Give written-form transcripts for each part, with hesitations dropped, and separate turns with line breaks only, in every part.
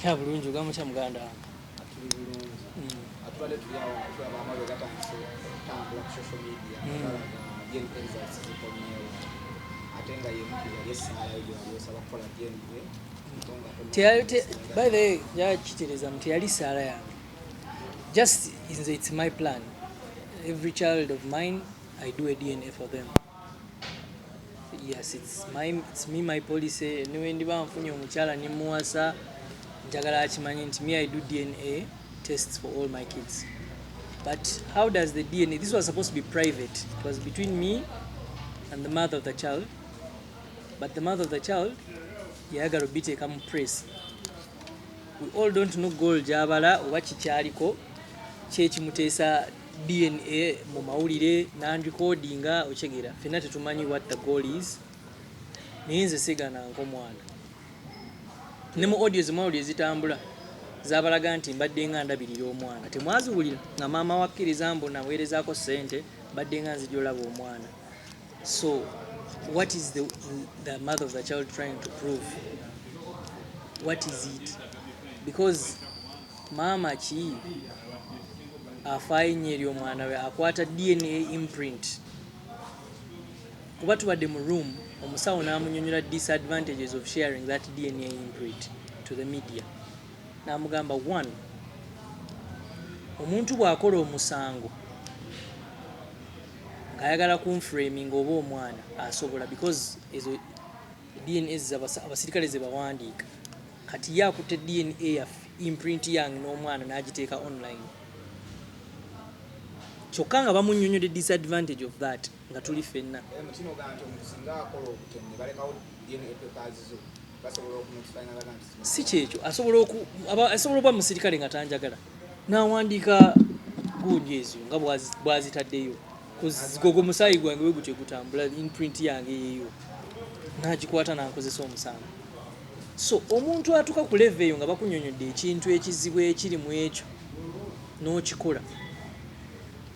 Ya bulungi ugamukya muganda
atuli bulungi atwale tuli awo atwala amabe gatandise tambula ku social media atalaga gen results zikomyewo atenga ye mtu yali essala yo yosaba kukola DNA
by the way yakitereza mti yali sala yange just it's my plan. Every child of mine I do a DNA for them. Yes, it's me my policy. Niwe ndiba mfunye omukyala ni muwasa njagala akimanye nti me I do DNA tests for all my kids. But how does the DNA, this was supposed to be private. It was between me and the mother of the child. But the mother of the child yagala obiteeka mu press. We all don't know goal jabala oba kikyaliko kyekimuteesa DNA mu mawulire n'andicodinga okyegeera ffenna tetumanyi what the goal is naye nze sigana nk'omwana ne mu audio zimawulire zitambula zabalaga nti mbadde nga ndabirira omwana temwaziwulira nga maama wakkiriza mbona weerezaako ssente mbadde nga nzija olaba omwana. So what is the mother of the child trying to prove? What is it? Because maama ki afaayo nnyo eri omwana we akwata DNA imprint kuba tubadde mu room omusawo n'amunyonyola disadvantages of sharing that DNA imprint to the media. N'amugamba one, omuntu bw'akola omusango ng'ayagala kumframing oba omwana asobola because ezo DNA abasirikale ze bawandiika kati ye akutte DNA ya imprint yange n'omwana n'agiteeka online kyokka nga bamunnyonnyodde disadvantage of that nga tuli ffenna. Si kyekyo asobola okuba musirikale nga tanjagala n'awandiika gundi ezo nga bwazitaddeyo gwe musaayi gwange bwe gutyo gutambula imprint yange yeeyo n'agikwata n'ankozesa omusango. So omuntu atuuka ku level eyo nga bakunnyonnyodde ekintu ekizibu ekiri mu ekyo n'okikola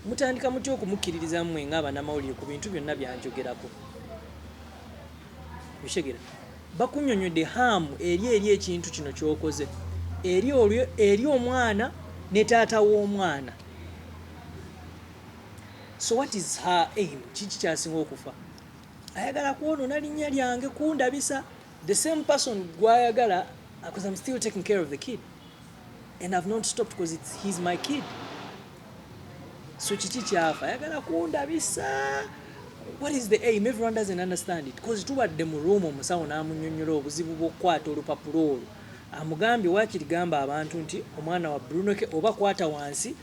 mutandika mutya okumukkiririza mmwe ng'abannamawulire ku bintu byonna byanjogerako bishegera bakunnyonnyodde haamu eri ekintu kino ky'okoze eri omwana ne taata w'omwana. So what is her aim? Kiki kyasinga okufa? Ayagala kwonoona linnya lyange kundabisa the same person gwayagala because I'm still taking care of the kid and I've not stopped because he's my kid. So kiki kyafa ayagala kundabisa. What is the aim? Everyone doesn't understand it because tubadde mu room omusawo n'amunnyonnyola obuzibu bw'okukwata olupapula olwo amugambye waakirigamba abantu nti omwana wa Bruno oba kwata wansi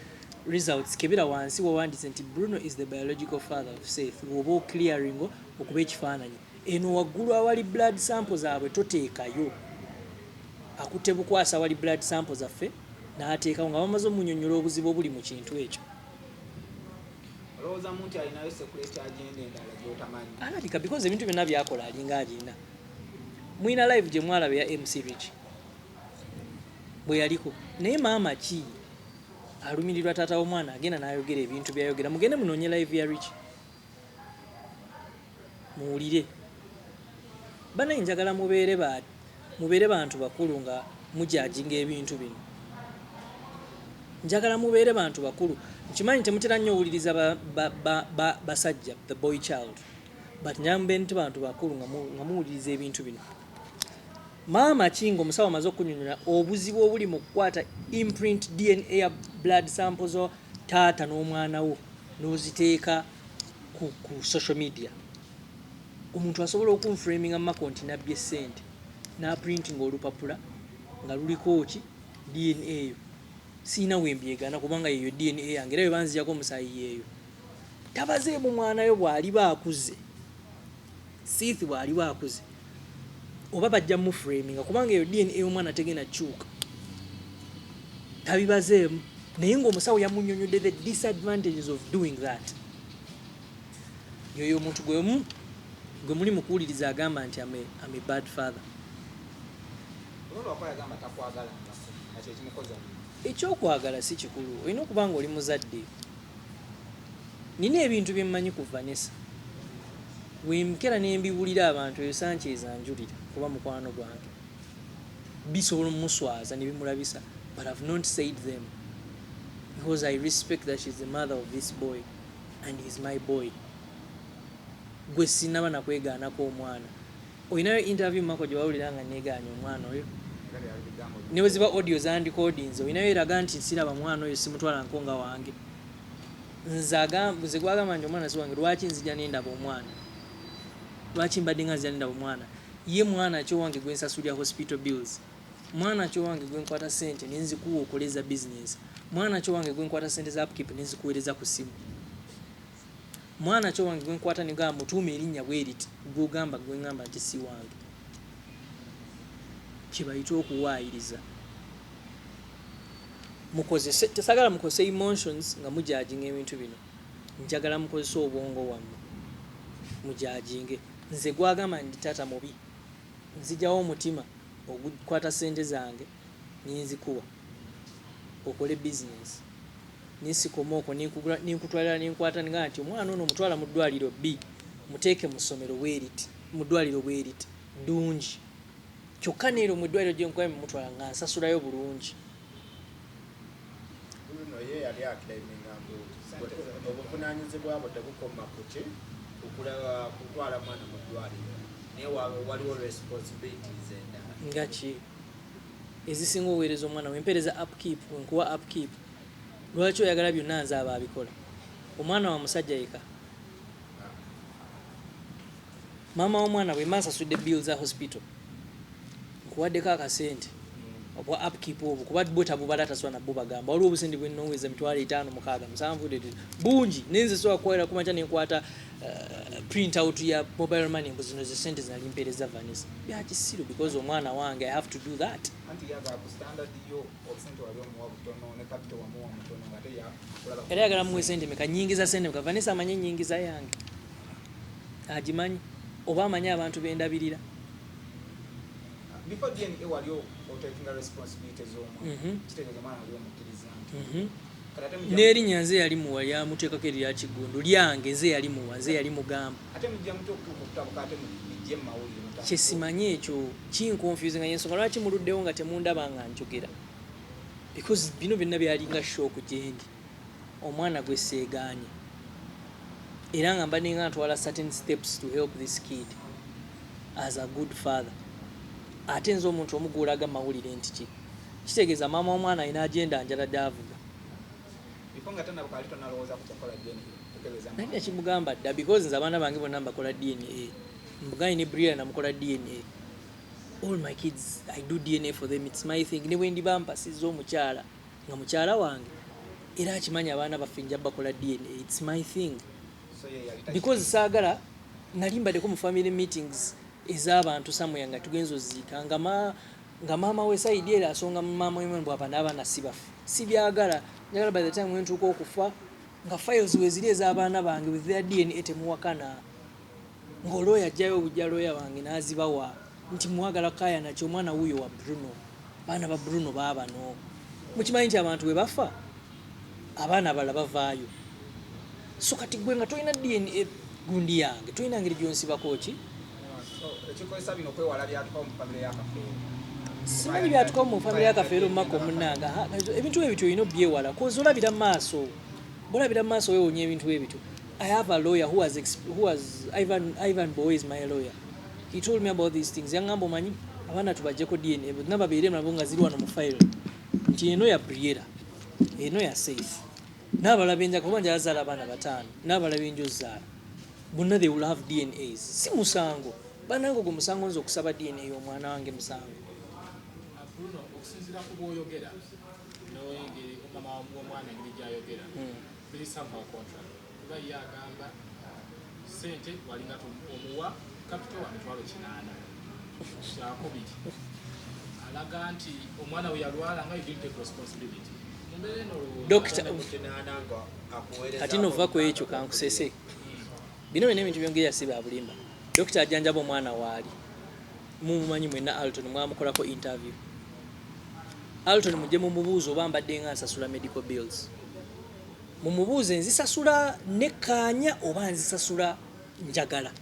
results kebera wansi wawandise nti Bruno is the biological father of Seth oba clearing okuba ekifaananyi eno waggulu awali blood samples abwe toteekayo akutte bukwasa awali blood samples affe n'ateekawo nga bamaze omunnyonnyola obuzibu obuli mu kintu ekyo. Alatika because ebintu byonna byakola alinga agenda mwina live gye mwalabe ya MC Rich bwe yaliko naye maama ki alumirirwa taata w'omwana agenda n'ayogera ebintu byayogera. Mugende munoonye live ya Rich muwulire banaye njagala mubeere bantu bakulu nga mujajinga ebintu bino. Njagala mubeere bantu bakulu nkimanyi temutera nnyo owuliriza basajja the boy child but nyambe nti bantu bakulu nga muwuliriza ebintu bino. Maama kinga omusawo amaze okunyonyola obuzibu obuli mu kukwata imprint DNA ya blood samples o taata n'omwana wo n'oziteeka ku social media. Omuntu asobola okumframinga makonti nabbye ssente n'aprinting olupapula nga luliko ki DNA eyo siina wembyegana kubanga yeyo DNA yange era banzijako omusaayi yeeyo tabazeemu mwana yo bw'aliba akuze Sith bw'aliba akuze oba bajja mu framing kubanga eyo DNA omwana tegenda kyuka tabibazeemu naye ng'omusawo yamunnyonnyodde the disadvantages of doing that. Yoyo omuntu gwe muli mukuwuliriza agamba nti I'm a bad father. Ekyokwagala si kikulu olina okuba nga oli muzadde. Nina ebintu bye mmanyi ku Vanessa wemukera n'embiwulira abantu eyo Sanchez anjulira kuba mukwano gwange bisobola omuswaza ne bimulabisa, but I've not said them because I respect that she's the mother of this boy and he's my boy. Gwe sinaba nakwegaanako omwana. Oyinayo interview mako gye wawulira nga neegaanya omwana oyo ne bwe ziba audio za recordings, oyinayo eraga nti siraba mwana oyo simutwala nkonga wange. Nze gwagamba nti omwana si wange, lwaki nzija nendaba omwana, lwaki mbadde nga nzija nendaba omwana? Ye mwana kyo wange gwe nsasulira hospital bills, mwana kyo wange gwe nkwata sente ne nzikuwa okoleza business, mwana kyo wange gwe nkwata sente za upkeep ne nzikuweereza ku simu, mwana kyo wange gwe nkwata ne gamba mutuume erinnya bweriti, gwogamba gwe ngamba nti si wange. Kibayita okuwaayiriza. Mukozese, tesagala mukozese emotions nga mujajinga ebintu bino, njagala mukozese obwongo wammwe mujajinge. Nze gwagamba ndi tata mubi, nzijawo omutima ogukwata sente zange ninzikuwa okole business, nisikomaoko ninkutwalira ninkwata nga nti omwana ono omutwala mu ddwaliro B, muteeke mu ssomero bweriti, mu ddwaliro bweriti ddungi, kyokka neero mu ddwaliro gye nkuba mumutwala nga nsasulayo bulungi.
Bruno ye yali akiraiminga mbu obuvunaanyizibwa bwo tebukoma ku ki okulaba kutwala mwana mu ddwaliro, naye waliwo responsibilities endala.
Nga ki ezisinga oweereza omwana wempereza upkeep, wenkuwa upkeep, lwaki oyagala byonna nze aba abikola? Omwana wa musajja yeka, maama w'omwana bwe mba nsasudde bill za hospital nkuwaddeko akasente obwa upkeep obwo, kuba bwe tabubala taswa nabwo bagamba waliwo obusente bwe nnoweza emitwalo 5, 6, 7 bungi, nenze sobola kukwera kumakya nenkwata print out ya mobile money mbu zino ze sente zinali mpeereza Vanessa. Byakisiru because omwana wange I have to do that. Era yagala muwe sente meka, nyingiza sente meka. Vanessa amanyi nyingiza yange, agimanyi oba amanyi abantu bendabirira.
Before DNA waliyo otaking responsibilities z'omwana, kitegeeza mwana waliyo mukkiriza nti
n'erinnya nze yali muwa lyamuteekako erya Kigundu, lyange nze yali muwa, nze yali mugamba.
ate mujja muto okutabuka ate mujje mu mawulire
Kye simanyi ekyo kinconfusing nga yensonga lwaki muluddewo nga temundaba nga njogera, because bino byonna byalinga shock gyendi. Omwana gwe seegaanye era nga mbadde nga ntwala certain steps to help this kid as a good father. Ate nze omuntu omuguulaga mawulire nti ki kitegeeza maama omwana alina agenda njaladde avuga. Nali nakimugamba dda because nze abaana bange bonna mbakola DNA, mbuganyi ne Brian namukola DNA. All my kids I do DNA for them, it's my thing. Ne bwe ndiba mpasizza omukyala nga mukyala wange era akimanyi abaana baffe nja bakola DNA, it's my thing. Because saagala nali mbaddeko mu family meetings ez'abantu somewhere nga tugenza oziika nga maama we saidi era asonga maama we bw'aba n'abaana si bafu, si byagala. Njagala by the time we ntuuka okufa nga files we ziri ez'abaana bange with their DNA temuwakana, ng'olooya ajjayo obujja looya wange n'azibawa nti mwagala kaya nakyo omwana wuyo wa Bruno, baana ba Bruno baabano. Mukimanyi nti abantu bwe bafa abaana abalala bavaayo. So kati gwe nga tolina DNA gundi yange, tolina ngeri gyonsibako ki
ekikozesa bino okwewala byatukawo mu famire y'akafeero.
Simanyi byatukawo mu famire y'akafeero mumaka omunanga. Ebintu ebityo olina obyewala kozi olabira mu maaso, bolabira mu maaso weewunya ebintu ebityo. I have a lawyer who has Ivan Boy is my lawyer. He told me about these things. Yangamba omanyi abaana tubajjeko DNA bonna babeere nabo nga ziri wano mu file nti eno ya Briera, eno ya Safe, n'abalala benja kuba nja azaala abaana 5, n'abalala benja ozzaala bonna they will have DNAs. Si musango banange gwe musango nze okusaba DNA y'omwana wange musango.
Bruno, okusinziira ku bw'oyogera n'engeri mama w'omwana engeri gy'ayogera biri somehow contract, kuba ye agamba sente walinga omuwa capital wa mitwalo 8 kyakubiri, alaga nti omwana we yalwala nga you didn't take responsibility.
Dokita ati nova ku ekyo kankusese bino bino ebintu byongera si bya bulimba. Dokita ajjanjaba omwana waali mumumanyi mwenna Alton mwamukolako interview. Alton mujje mumubuuza oba mbadde nga nsasula medical bills, mumubuuze nzisasula nekkaanya oba nzisasula njagala.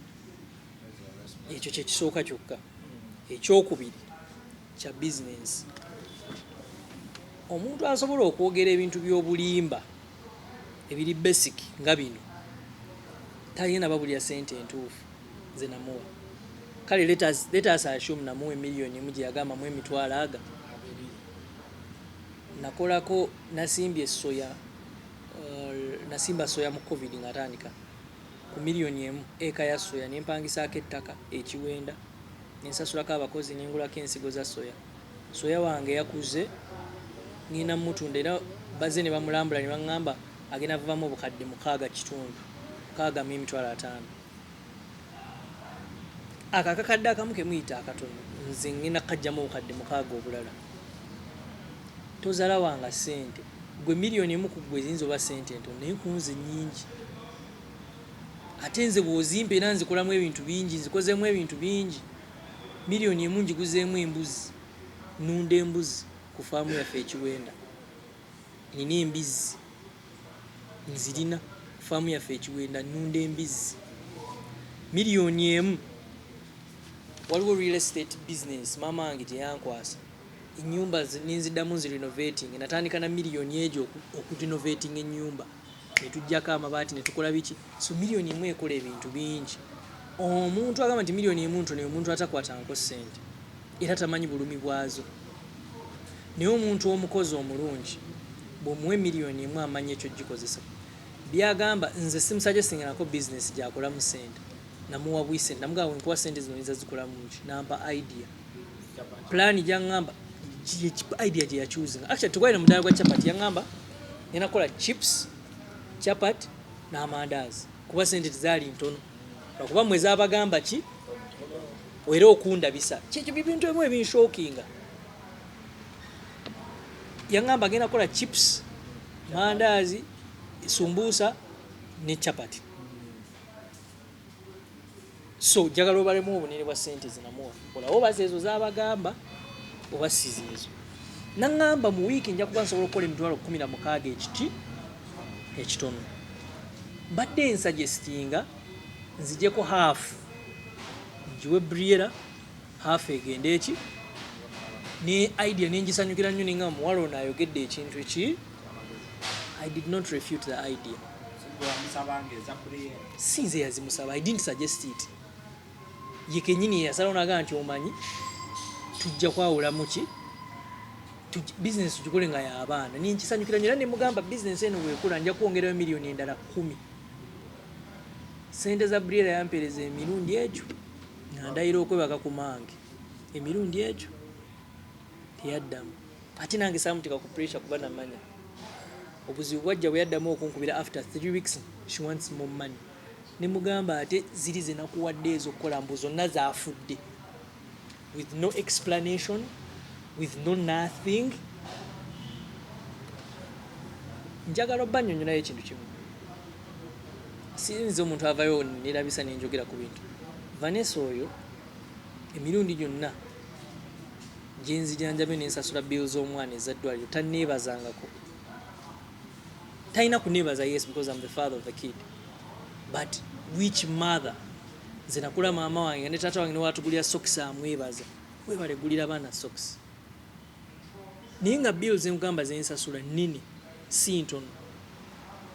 Ekyo kye kisooka kyokka. Ekyokubiri kya business. Omuntu asobola okwogera ebintu by'obulimba ebiri basic nga bino talina babulya sente entuufu nze namuwa. Kale let us assume namuwa emiliyoni emu gye yagamba mu emitwalo aga. Nakolako nasimbye soya nasimba soya mu covid nga atandika ku miliyoni emu eka ya soya nempangisaako ettaka ekiwenda nensasulako abakozi nengulako ensigo za soya wange yakuze nina mutunda era baze ne bamulambula ne baŋŋamba agenda vavamu obukadde 6.5 akakadde akamu kemuyita akatono nze ngenda kajjamu obukadde 6 obulala. Tozala wanga sente gwe miliyoni emu ku gwe ziyinza oba sente ntono naye kunze nnyingi ate nze bw'ozimpa era nzikolamu ebintu bingi nzikozeemu ebintu bingi. Miliyoni emu ngiguzeemu embuzi nunda embuzi ku faamu yaffe ekiwenda nina embizi nzirina ku faamu yaffe ekiwenda nunda embizi. Miliyoni emu waliwo real estate business maama wange teyankwasa ennyumba ninziddamu nzirenovating natandika na miliyoni egyo okurenovating ennyumba netujjako amabaati netukola biki. So miliyoni emu ekola ebintu bingi. Omuntu agamba nti miliyoni emu ntono omuntu atakwatangako ssente era tamanyi bulumi bwazo. Naye omuntu omukozi omulungi bw'omuwa miliyoni emu amanyi ekyo gikozesa. Byagamba nze simusuggestingako business gyakolamu ssente namuwa bwise namugamba nkuwa ssente zino niza zikolamu ki nampa idea plan gyangamba idea gye yakyuzinga. Actually tukwalina mudaala gwa chapati yangamba nina kola chips chapati n'amandaazi kuba ssente tezaali ntono lwakuba mwezi abagamba ki era okundabisa kyekyo bibintu ebimu ebinshookinga. Yangamba agenda kola chips mandaazi sumbusa ne chapati. So jagala obalemu obunene bwa sente zinamuwa olawo oba ezo zabagamba oba sizi ezo. Naŋŋamba mu wiiki nja kuba nsobola okukola emitwalo 16 ekiti ekitono. Mbadde nsuggestinga nzijeko half njiwe Briera half egende eki ne idea nengisanyukira nnyo ninga muwala ono ayogedde ekintu eki. I did not refute the idea. Sinze yazimusaba. I didn't suggest it. Ye kenyini yasalawo naga nti omanyi tujja kwawulamu ki business tugikole nga y'abaana. Ninkisanyukira nnyo era ne mugamba business eno bwekula nja kwongerayo miliyoni endala 10. Sente za Briera yampeereza emirundi egyo nga ndayira okwebaka ku mange emirundi egyo teyaddamu. Ate nange saamutika ku pressure kuba namanya obuzibu bwajja bwe yaddamu okunkubira after 3 weeks she wants more money. Ne mugamba ate ziri ze nakuwadde ezo okukola mbu zonna zaafudde with no explanation with no nothing. Njagala obbannyonnyonayo ekintu kimu. Sinzi omuntu avayo nerabisa nenjogera ku bintu. Vanessa oyo emirundi gyonna gyenzijanjabe nensasula bills z'omwana ezaddwaliro tanneebazangako. Talina kuneebaza yes because I'm the father of the kid. But which mother? Nze nakula maama wange ne taata wange ne watugulira socks amwebaza. Webale gulira baana socks. Naye nga bills emugamba zensasula nnene si ntono.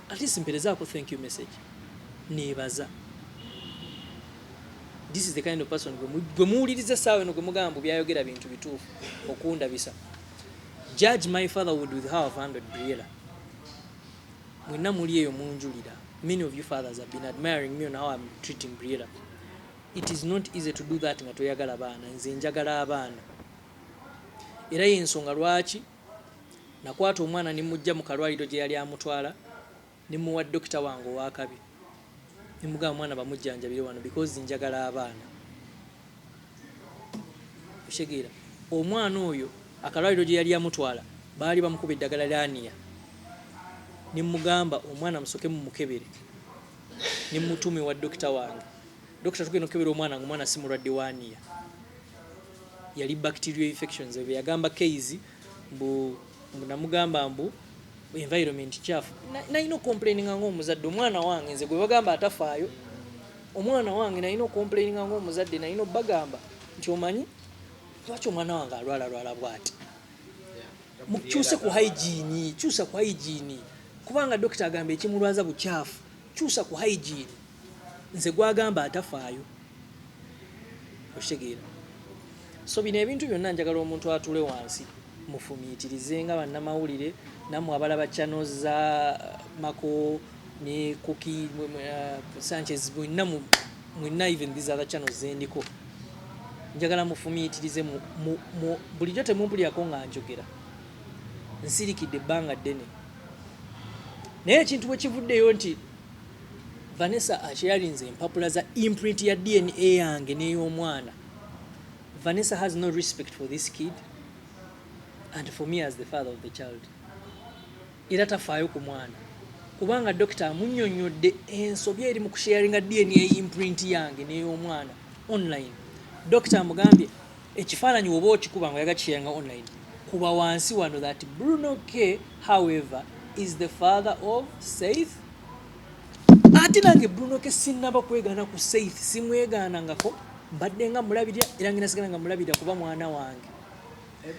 At least mperezaako thank you message. Neebaza. This is the kind of person gwe muwuliriza essaawa eno gwe mugamba byayogera bintu bituufu okundabisa. Judge my fatherhood with how I've handled Briella. Mwenna muli eyo munjulira. Many of you fathers have been admiring me on how I'm treating Briella. It is not easy to do that nga toyagala baana. Nze njagala abaana. Era y'ensonga lwaki nakwata omwana ne mujja mu kalwaliro gye yali amutwala ne muwa dokita wange owakabi. Ne mugamba mwana bamujjanjabire wano because njagala abaana. Oshegeera omwana oyo akalwaliro gye yali amutwala baali bamukuba eddagala ly'aniya. Ne mugamba omwana musoke mu mukebere. Ne mutume wa dokita wange. Dokita tugenda okukebera omwana ng'omwana si mulwadde w'aniya. Yali bacterial infections ebyo yagamba case mbu namugamba mbu environment chafu. Nalina complaininga ng'omuzadde omwana wange nze gwe bagamba atafaayo. Omwana wange nalina complaininga ng'omuzadde nalina bagamba nti omanyi lwaki omwana wange alwala bw'ati mukyuse ku hygiene kyusa ku hygiene kubanga dokita agamba ekimulwaza bukyafu kyusa ku hygiene nze gwagamba atafaayo okitegeera so bino ebintu byonna njagala omuntu atule wansi mufumiitirize nga bannamawulire nammwe abalaba channels za Mako ne Kookie Sanchez mwenna even these other channels zendiko njagala mufumiitirize bulijjo temumpulirako nga njogera nsirikidde ebbanga ddene naye ekintu bwe kivuddeyo nti Vanessa akyalinze empapula za imprint ya DNA yange n'ey'omwana. Vanessa has no respect for this kid and for me as the father of the child. Era tafaayo ku mwana kubanga dokita amunnyonnyodde ensobi eri mu kusharinga DNA imprint yange n'ey'omwana online. Dokita amugambye ekifaananyi oba okikuba nga yagasharinga online kuba wansi wano that Bruno K however is the father of Saith. Ate nange Bruno K sinnaba kwegaana ku Saith simwegaanangako mbadde nga mulabirira era ngina sigala nga mulabirira kuba mwana wange.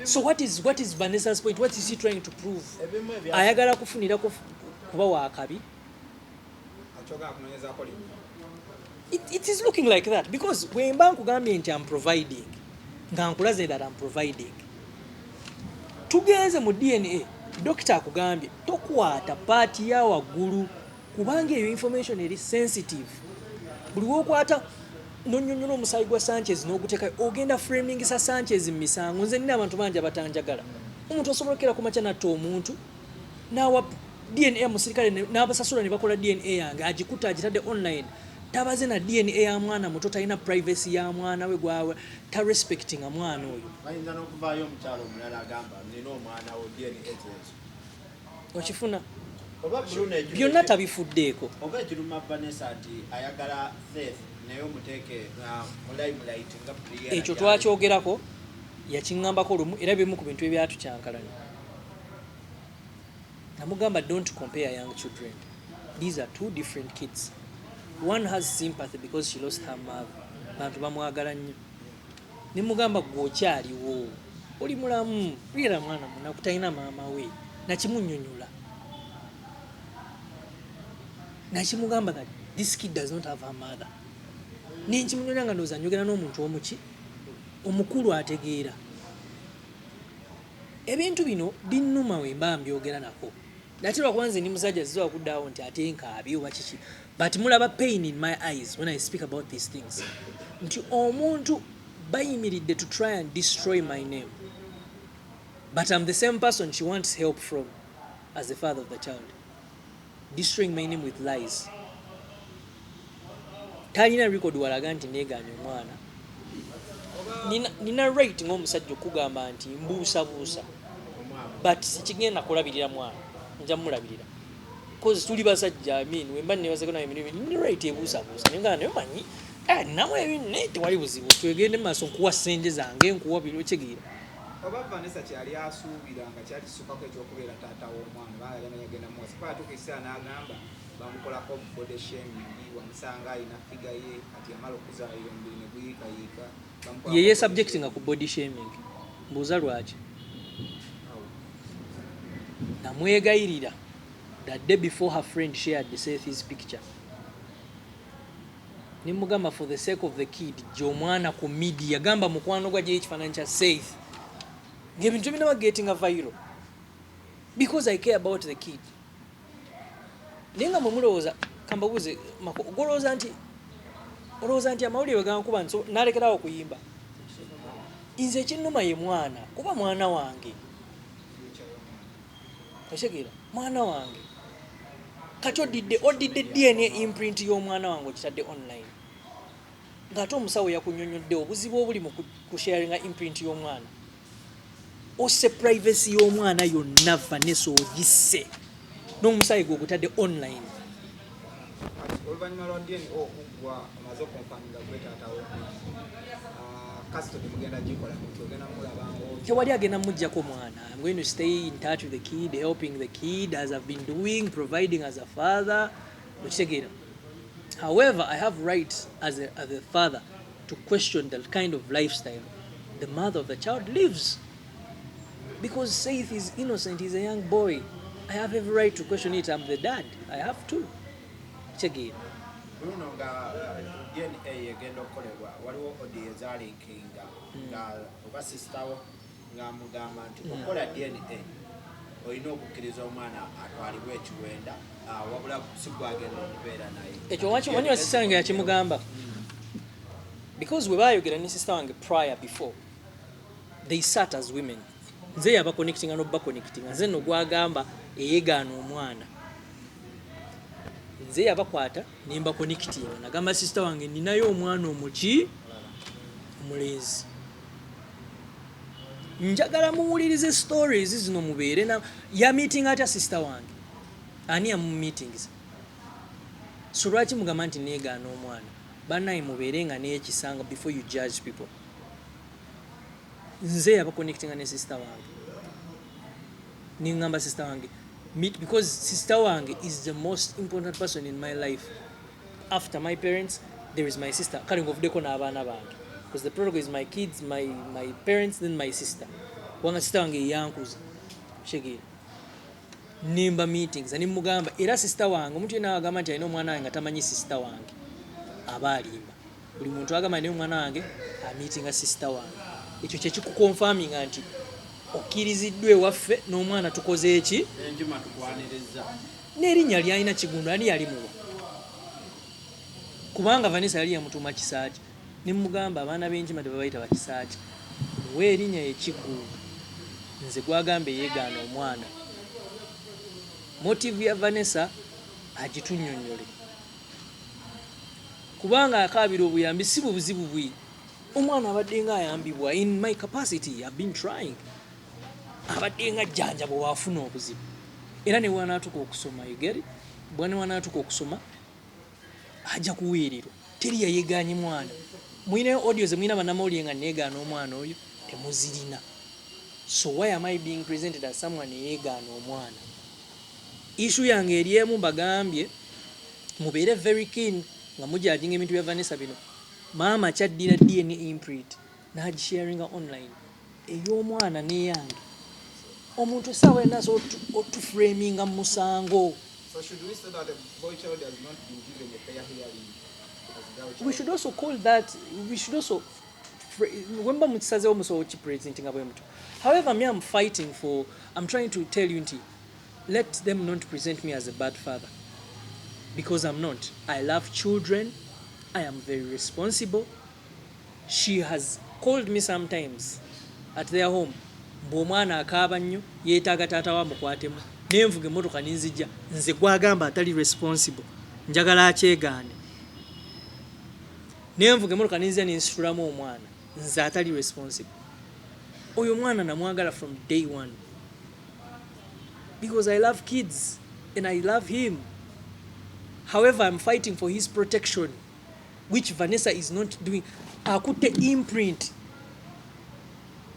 So what is Vanessa's point? What is he trying to prove? Ayagala kufunira kuba wakabi. It is looking like that because when bank ugambye nti I'm providing nga nkulaze that I'm providing tugenze mu DNA doctor akugambye tokwata party ya waggulu kubanga eyo information eri sensitive buli wokwata nonyonyola omusayi gwa Sanchez n'oguteeka ogenda framing sa Sanchez misango nze nina abantu bangi abatanjagala omuntu osobola okera ku macha natta omuntu nawa DNA musirikale n'abasasula ne bakola DNA yange agikuta agitadde online tabaze na DNA ya mwana muto talina privacy ya mwana we gwawe ta respecting mwana oyo
bayinza n'okuvaayo omukyalo omulala agamba nina omwana wo DNA ezo
okifuna
oba Bruno
byonna tabifuddeeko
oba ekiruma Vanessa nti ayagala Faith naye omuteeke mulayimulaiti nga plea
ekyo twakyogerako yakiŋŋambako lumu era bimu ku bintu ebyatucyankalanya namugamba don't compare young children. These are two different kids. One has sympathy because she lost her mother. Bantu bamwagala nnyo. Ne mugamba gwokyaliwo. Oli mulamu, lira mwana munaku talina maama we. Nakimunnyonnyola. Nakimugamba that this kid does not have her mother. Nenkimunnyonnyola nga ndowooza njogera n'omuntu omuki omukulu ategeera. Ebintu bino binnuma we mba mbyogera nako. Natirwa kwanza ni musajja zizo akuddawo nti ate nkaabi oba kiki. But mulaba pain in my eyes when I speak about these things. Nti omuntu bayimiridde to try and destroy my name. But I'm the same person she wants help from as the father of the child. Destroying my name with lies. Talina record walaga nti neegaanye omwana. Nina right ng'omusajja okugamba nti mbuusabuusa. But sikigenda kulabirira mwana. Nja mulabirira. Because tuli basajja wemba nebazeko nayo emirimu ni right ebuusabuusa. Nenga nayo manyi namwe ebinne tewali buzibu. Twegende mu maaso nkuwa ssente zange nkuwa biro kyegeera.
Oba Vanessa kyali asuubira nga kyali kisukako ekyokubeera taata w'omwana baali amanya agenda muwasa kuba atuukisa n'agamba bamukolako body shaming wamusanga alina figa ye kati yamala okuzaalira omubiri ne guyiikayiika
yeye subject nga ku body shaming mbuuza lwaki namwegayirira that day before her friend shared Seth's picture nimugamba for the sake of the kid gy'omwana ku media gamba mukwano gwa gy'ekifaananyi kya Seth ng'ebintu binaba getting a viral because I care about the kid. Nenga mumulowooza kambabuze golowooza nti amawulire we gankuba nso nalekerawo okuyimba nze ekinnuma ye mwana kuba mwana wange otegeera mwana wange kati odidde DNA imprint y'omwana wange okitadde online ng'ate omusawo yakunnyonnyodde obuzibu obuli mu kusharinga imprint y'omwana osse privacy y'omwana yonna Vanessa ogisse n'omusayi gwe ogutadde online.
Oluvannyuma lwa DNA okuggwa amaze okumpanira gwe taatawo custody mugenda gikola muti ogenda mulabanga
tewali agenda mujjako mwana. I'm going to stay in touch with the kid, helping the kid as I've been doing, providing as a father. However, I have rights as a father to question the kind of lifestyle the mother of the child lives. Because Saith is innocent, he's a young boy. I have every right to question it. I'm the dad. I have to. Check it.
Bruno nga DNA egenda okukolebwa waliwo audio ezalinkinga nga oba sisitawo ng'amugamba nti okukola DNA olina okukkiriza omwana atwalibwa ekiwenda wabula si gwagenda okubeera naye
ekyo wanyiwa sista wange yakimugamba because we bayogera ne sista wange prior before they sat as women nze yaba connectinga n'oba connectinga nze no gwagamba eyeegaana omwana nze yabakwata nimba connectinga nagamba sista wange ninayo omwana omuki omulenzi njagala muwulirize stories zino mubeere na ya meeting atya sista wange ani yamu meetings so lwaki mugamba nti neegaana omwana bannaye mubeere nga n'ekisanga before you judge people nze yaba connectinga ne sister wange ningamba sister wange meet because sister wange is the most important person in my life after my parents there is my sister kale ngovuddeko n'abaana bange because the protocol is my kids my parents then my sister wanga sister wange yankuza shegera nimba meetings ani mugamba era sister wange omuntu yena agamba nti alina omwana wange atamanyi sister wange aba alimba buli muntu agamba naye omwana wange ameetinga sister wange ekyo kyekikukonfaminga nti okkiriziddwa ewaffe n'omwana tukoze eki
enjuma tukwaniriza
n'erinnya lyalina kigundu ani yalimuwa kubanga Vanessa yali yamutuma kisaaki nimugamba abaana b'enkima tebabayita bakisaaki muwe erinnya yekigundu nze gwagamba eyeegaana omwana motive ya Vanessa agitunnyonnyole kubanga akaabira obuyambi si bubuzibu bwi omwana abadde nga ayambibwa in my capacity I've been trying abadde nga jjanja bwe waafuna obuzibu era ne wanaatuka okusoma yegeri bwana wanaatuka okusoma ajja kuweerirwa teri yayegaanye mwana mwinayo audio ze mwina bannamawulire nga neegaana omwana oyo temuzirina so why am I being presented as someone eyeegaana omwana issue yange eri emu bagambye mubeere very keen nga mujajinga ebintu bya Vanessa bino maama kyaddira DNA imprint n'agisharinga online ey'omwana n'eyange omuntu essaawa enaso otuframinga mu musango.
So should we say that the boy child has not been given a fair hearing?
We should also call that, we should also, remember mutsazewo muso presenting abwe muto. However, me I'm fighting for, I'm trying to tell you, let them not present me as a bad father. Because I'm not. I love children. I am very responsible. She has called me sometimes at their home. Mbomwana akaaba nnyo yeetaaga taata wa mukwatemu nenvuga emmotoka ninzijja nze gwagamba atali responsible njagala akyegaane nenvuga emmotoka ninzija ninsitulamu omwana nze atali responsible oyo mwana namwagala from day one because I love kids and I love him. However, I'm fighting for his protection, which Vanessa is not doing. Akutte imprint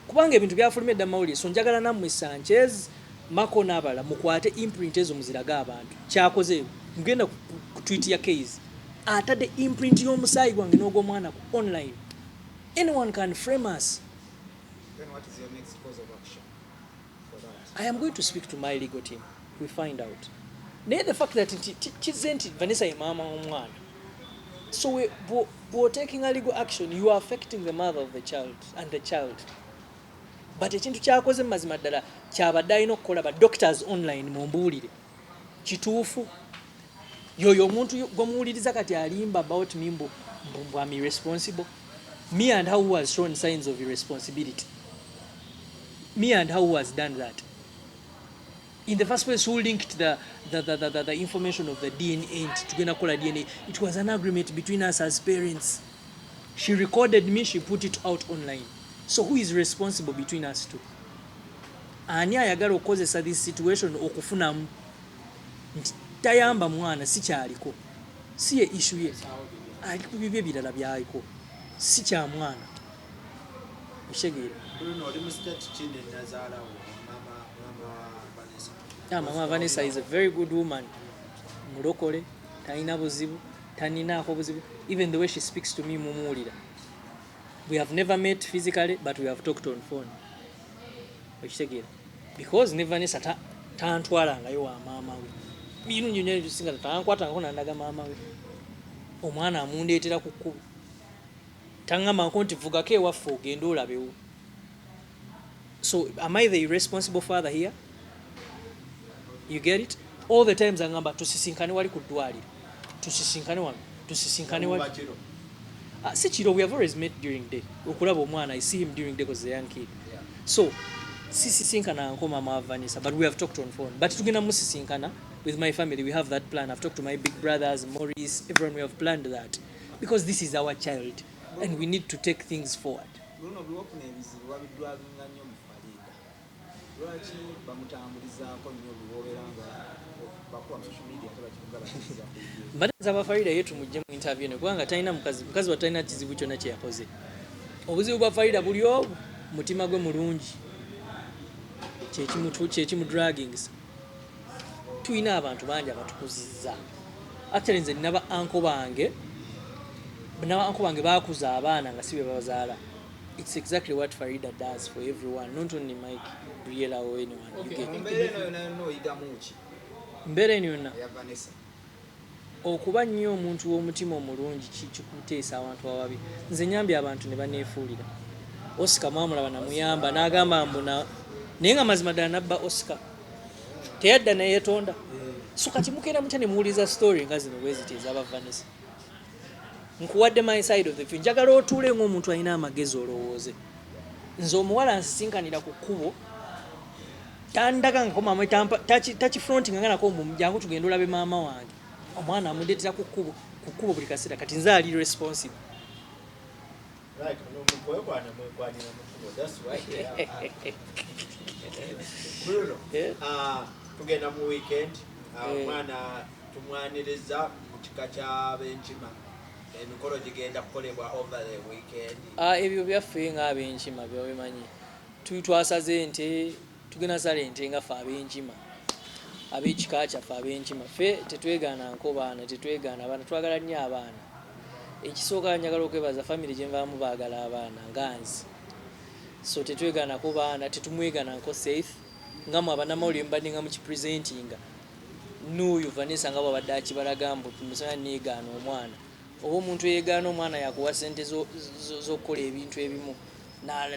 kubanga ebintu byafulumye dda mawulire so njagala nammwe Sanchez Mako n'abala mukwate imprint ezo muziraga abantu kyakoze ngenda ku tweet ya case atadde imprint y'omusaayi gwange n'ogw'omwana ku online. Anyone can frame us.
Then what is your next course of action for that?
I am going to speak to my legal team. We find out. Naye the fact that kize nti Vanessa ye maama w'omwana, so we're taking a legal action, you are affecting the mother of the child and the child. But ekintu kyakoze mazima ddala kyabadde alina okukola ba doctors online mumbuulire kituufu yoyo omuntu gwomuwuliriza kati alimba about me mbu I'm irresponsible. Me and how who has shown signs of irresponsibility. Me and how who has done that. In the first place, who linked the information of the DNA to call a DNA? It was an agreement between us as parents. She recorded me, she put it out online. So who is responsible between us two? Ani ayagala okozesa this situation okufunamu nti tayamba mwana si kyaliko si ye issue ye ali ku bibye birala byaliko si kya mwana ushegere.
Bruno oli mu state chini nazaala mama Vanessa.
Yeah, Mama Vanessa is a very good woman. Mulokole, talina buzibu, taninaako buzibu. Even the way she speaks to me mumuwulira. We have never met physically, but we have talked on phone. Okitegeera? Because ne Vanessa tantwalangayo wa maama we. Birungi nnyo ebisinga tankwatangako nandaga maama we. Omwana amundeetera ku kkubo. Tangamba nti vugako ewaffe ogende olabewo. So am I the irresponsible father here? You get it? All the times angamba tusisinkane wali ku ddwaliro. Tusisinkane wano. Tusisinkane wali. Si kiro, we have always met during day. Okulaba omwana, I see him during day because he's a young kid.
Yeah.
So sisisinkana nko mama Vanessa, but we have talked on phone. But tugenda musisinkana with my family, we have that plan. I've talked to my big brothers, Maurice, everyone. We have planned that because this is our child and we need to take things forward.
Bruno bloku n'ebizibu babiddwalinga nnyo mu Farida. Lwaki bamutambulizaako nnyo biboobera nga bakuba mu social media tebakikugabatiza ku
Mbadanza abafarida yetu mujje mu interview ne kubanga talina mukazi wa talina kizibu kyonna kye yakoze. Obuzibu bwa Farida buli obu mutima gwe mulungi. Kyekimu draggings. Tuyina abantu bangi abatukuzizza. Actually nze nina ba uncle bange baakuza abaana nga si be bazaala. It's exactly what Farida does for everyone, not only Mike, Briella or anyone.
Okay.
Mbeera eno yonna
ya Vanessa.
okuba nnyo omuntu w'omutima omulungi kikuteesa abantu ababi. Nze nyambye abantu ne baneefuulira. Oscar mwamulaba namuyamba n'agamba mbuna naye nga mazima ddala nabba Oscar. Teyadda naye yeetonda. So kati mugenda mutya ne muwuliza story nga zino bwe ziti ez'aba Vanessa. Nkuwadde my side of the film. Njagala otuule ng'omuntu alina amagezi olowooze. Nze omuwala nsisinkanira ku kkubo tandaga nga maama takifrontinga nga nako jangu tugenda olabe maama wange. Omwana amundeetera ku kkubo buli kaseera kati nze ali responsible.
Right, that's right. Bruno, tugenda mu weekend, omwana tumwaniriza mu kika ky'abenkima. Emikolo gigenda kukolebwa over the weekend.
Ebyo byaffe nga abenkima byo bimanyi. Twasaze ente, tugenda sala ente nga ffe abenkima. Ab'ekika kyaffe abenkima. Ffe tetwegaana nko baana, tetwegaana abaana, twagala nnyo abaana. Ekisooka njagala okwebaza family gye nvaamu baagala abaana nga nze. So tetwegaana ko baana, tetumwegaana nko Safe. Nga mu abanamawulire mbadde nga mukipresentinga. N'oyo Vanessa nga bw'abadde akibalaga mbu tumusana neegaana omwana. Oba omuntu yeegaana omwana yakuwa ssente z'okukola ebintu ebimu.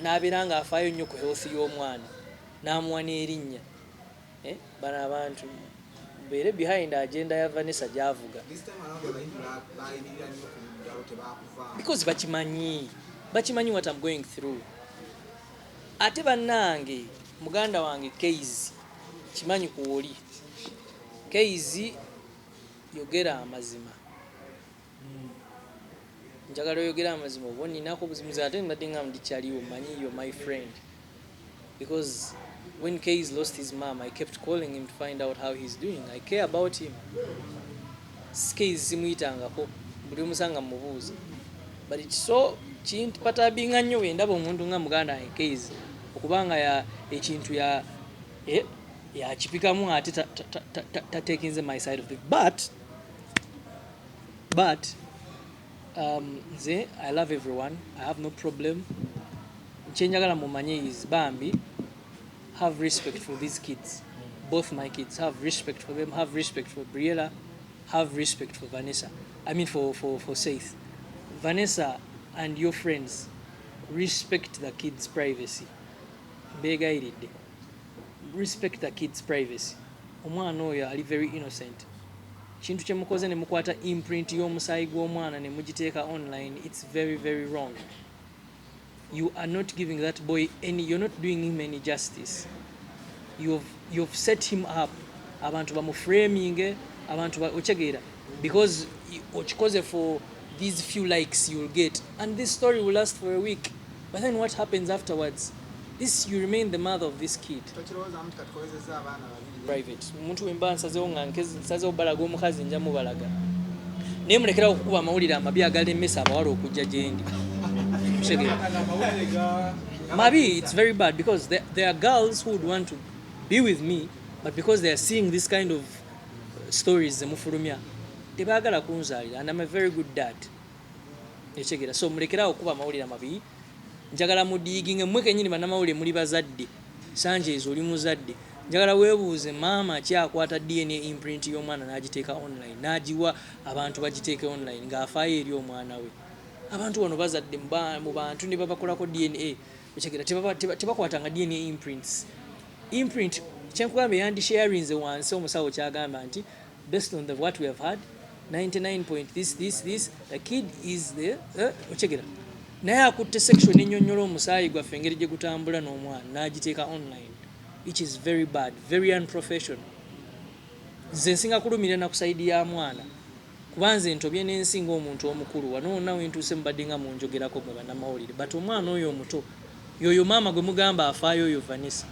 N'abeera nga afaayo nnyo ku health y'omwana. N'amuwa n'erinnya. Bano abantu beere behind agenda ya Vanessa gy'avuga. Because bakimanyi what I'm going through. Ate bannange muganda wange Keizi kimanyi kuoli. Keizi yogera amazima. Njagala oyogera amazima oba ninako obuzimuzi ate mbadde nga ndikyaliwo manyi you're my friend. Because when Keizi lost his mom, I kept calling him to find out how he's doing. I care about him. Keizi simuyitangako buli omusanga mubuuza. But it's so kinpatabinga nnyo wendaba omuntu nga muganda wange Keizi okubanga ekintu yakipikamu ate tatekinze my side of the but nze I love everyone. I have no problem. Kyenjagala mumanye is bambi have respect for these kids. Both my kids, have respect for them, have respect for Briella, have respect for Vanessa. I mean for Saith. Vanessa and your friends, respect the kids' privacy. Begairidde. Respect the kids' privacy. Omwana oyo ali very innocent. Kintu kye mukoze ne mukwata imprint y'omusaayi gw'omwana ne mugiteeka online, it's very, very wrong. You are not giving that boy you're not doing him any justice. You've set him up. Abantu bamuframing, abantu ochegeera. Because ochikoze for these few likes you'll get. And this story will last for a week. But then what happens afterwards? You remain the mother of this kid. Private. Omuntu wemba nsazeewo nga nsazeewo balaga omukazi nja mubalaga. Naye mulekera okukuba amawulire amabi agalemesa abawala okujja gye ndi. Maybe it's very bad because there are girls who would want to be with me, but because they are seeing this kind of stories, zemufulumya, tebaagala kunzaalira, and I'm a very good dad. So mulekera okukuba amawulire amabi njagala mudiiginge mmwe kennyini bannamawulire muli bazadde Sanchez oli muzadde njagala weebuuze maama kyakwata DNA imprint y'omwana n'agiteeka online n'agiwa abantu bagiteeke online ng'afaayo eri omwana we abantu bano bazadde mu bantu ne babakolako DNA ekigera tebakwatanga DNA imprint kyenkugamba yandisharinze wansi omusawo kyagamba nti based on what we have had 99 point this the kid is the ekigera naye akutte section ennyonnyola omusaayi gwaffe engeri gye gutambula n'omwana n'agiteeka online which is very bad, very unprofessional. Nze nsinga kulumira na kusaidi ya mwana kubanze ntobye n'ensinga omuntu omukulu wano nawe ntuuse mbadde nga munjogerako mu bannamawulire but omwana oyo omuto yoyo maama gwe mugamba afaayo oyo Vanessa